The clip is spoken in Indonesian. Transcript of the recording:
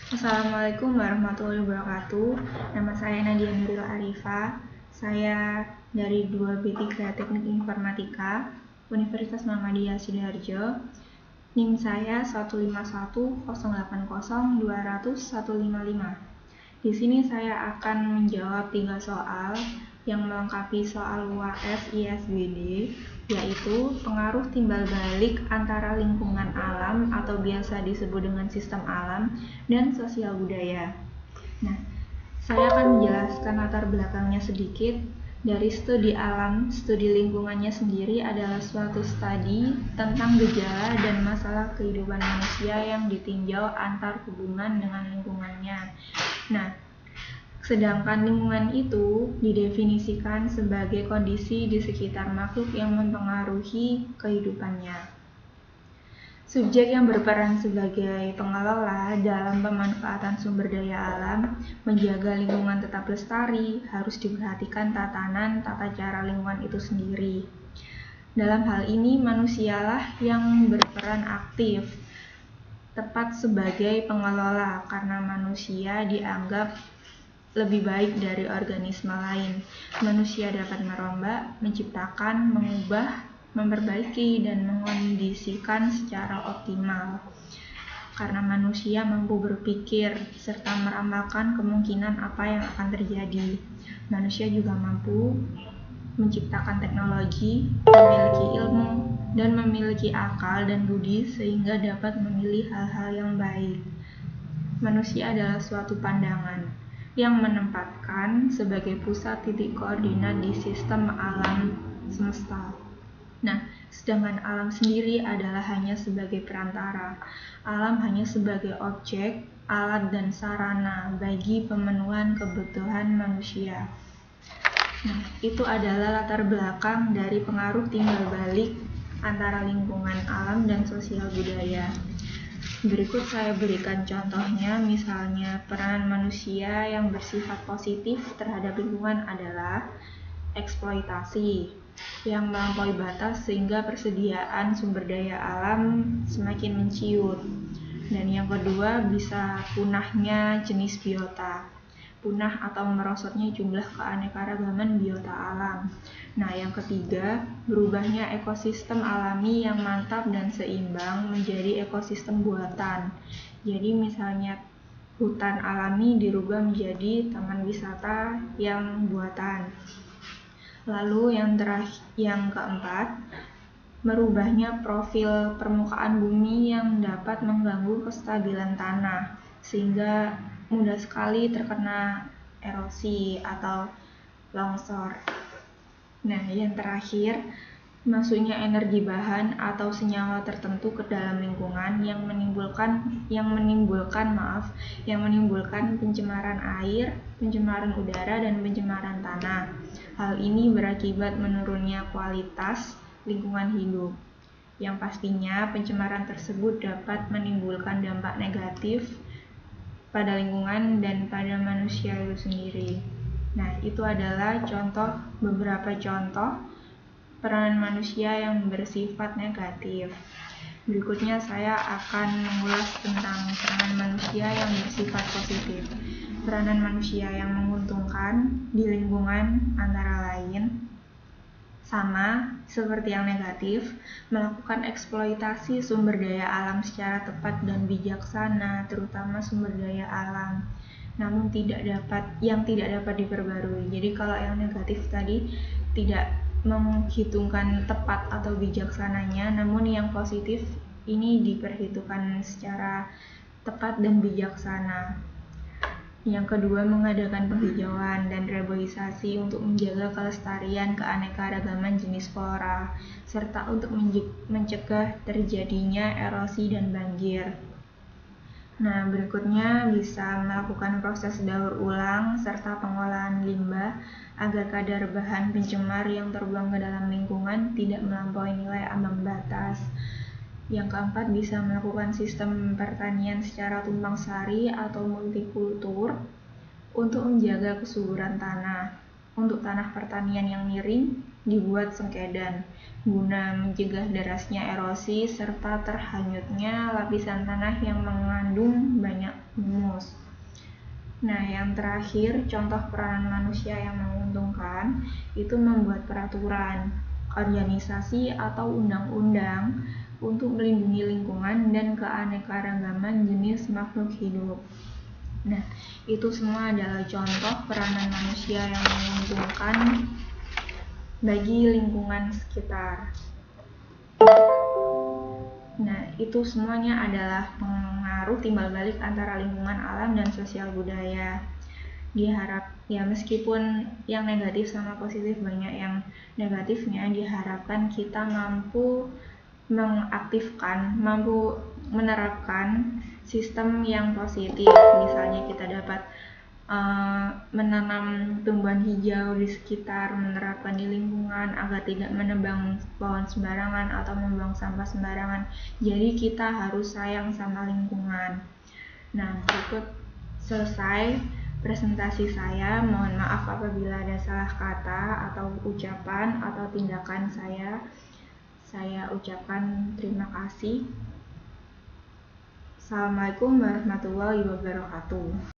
Assalamualaikum warahmatullahi wabarakatuh. Nama saya Nadia Nuril Arifah. Saya dari 2B3 Teknik Informatika, Universitas Muhammadiyah Sidoarjo. NIM saya 1510802000155. Di sini saya akan menjawab 3 soal yang melengkapi soal UAS ISBD, yaitu pengaruh timbal balik antara lingkungan alam atau biasa disebut dengan sistem alam dan sosial budaya. Nah, saya akan menjelaskan latar belakangnya sedikit. Dari studi alam, studi lingkungannya sendiri adalah suatu studi tentang gejala dan masalah kehidupan manusia yang ditinjau antar hubungan dengan lingkungannya. Nah, sedangkan lingkungan itu didefinisikan sebagai kondisi di sekitar makhluk yang mempengaruhi kehidupannya. Subjek yang berperan sebagai pengelola dalam pemanfaatan sumber daya alam, menjaga lingkungan tetap lestari, harus diperhatikan tatanan tata cara lingkungan itu sendiri. Dalam hal ini, manusialah yang berperan aktif, tepat sebagai pengelola, karena manusia dianggap lebih baik dari organisme lain. Manusia dapat merombak, menciptakan, mengubah, memperbaiki, dan mengondisikan secara optimal. Karena manusia mampu berpikir serta meramalkan kemungkinan apa yang akan terjadi. Manusia juga mampu menciptakan teknologi, memiliki ilmu, dan memiliki akal dan budi sehingga dapat memilih hal-hal yang baik. Manusia adalah suatu pandangan yang menempatkan sebagai pusat titik koordinat di sistem alam semesta. Nah, sedangkan alam sendiri adalah hanya sebagai perantara. Alam hanya sebagai objek, alat, dan sarana bagi pemenuhan kebutuhan manusia. Nah, itu adalah latar belakang dari pengaruh timbal balik antara lingkungan alam dan sosial budaya. Berikut saya berikan contohnya, misalnya peranan manusia yang bersifat positif terhadap lingkungan adalah eksploitasi yang melampaui batas sehingga persediaan sumber daya alam semakin menciut. Dan yang kedua bisa punahnya jenis biota, punah atau merosotnya jumlah keanekaragaman biota alam. Nah, yang ketiga, berubahnya ekosistem alami yang mantap dan seimbang menjadi ekosistem buatan. Jadi misalnya hutan alami dirubah menjadi taman wisata yang buatan. Lalu yang keempat, merubahnya profil permukaan bumi yang dapat mengganggu kestabilan tanah sehingga mudah sekali terkena erosi atau longsor. Nah, yang terakhir, masuknya energi bahan atau senyawa tertentu ke dalam lingkungan yang menimbulkan pencemaran air, pencemaran udara, dan pencemaran tanah. Hal ini berakibat menurunnya kualitas lingkungan hidup. Yang pastinya pencemaran tersebut dapat menimbulkan dampak negatif pada lingkungan dan pada manusia itu sendiri. Nah, itu adalah beberapa contoh peranan manusia yang bersifat negatif. Berikutnya saya akan mengulas tentang peranan manusia yang bersifat positif. Peranan manusia yang menguntungkan di lingkungan antara lain sama seperti yang negatif, melakukan eksploitasi sumber daya alam secara tepat dan bijaksana, terutama sumber daya alam, namun tidak dapat diperbarui. Jadi kalau yang negatif tadi tidak menghitungkan tepat atau bijaksananya, namun yang positif ini diperhitungkan secara tepat dan bijaksana. Yang kedua, mengadakan penghijauan dan reboisasi untuk menjaga kelestarian keanekaragaman jenis flora, serta untuk mencegah terjadinya erosi dan banjir. Nah, berikutnya bisa melakukan proses daur ulang serta pengolahan limbah agar kadar bahan pencemar yang terbuang ke dalam lingkungan tidak melampaui nilai ambang batas. Yang keempat, bisa melakukan sistem pertanian secara tumpang sari atau multikultur untuk menjaga kesuburan tanah. Untuk tanah pertanian yang miring, dibuat sengkedan guna mencegah derasnya erosi serta terhanyutnya lapisan tanah yang mengandung banyak humus. yang terakhir, contoh peranan manusia yang menguntungkan itu membuat peraturan, organisasi atau undang-undang untuk melindungi lingkungan dan keanekaragaman jenis makhluk hidup. Nah, itu semua adalah contoh peranan manusia yang menguntungkan bagi lingkungan sekitar. Nah, itu semuanya adalah pengaruh timbal balik antara lingkungan alam dan sosial budaya. Meskipun yang negatif sama positif banyak yang negatifnya, diharapkan kita mampu menerapkan sistem yang positif. Misalnya kita dapat menanam tumbuhan hijau di sekitar, menerapkan di lingkungan agar tidak menebang pohon sembarangan atau membuang sampah sembarangan. Jadi kita harus sayang sama lingkungan. Nah, cukup selesai presentasi saya. Mohon maaf apabila ada salah kata atau ucapan atau tindakan saya. Saya ucapkan terima kasih. Assalamualaikum warahmatullahi wabarakatuh.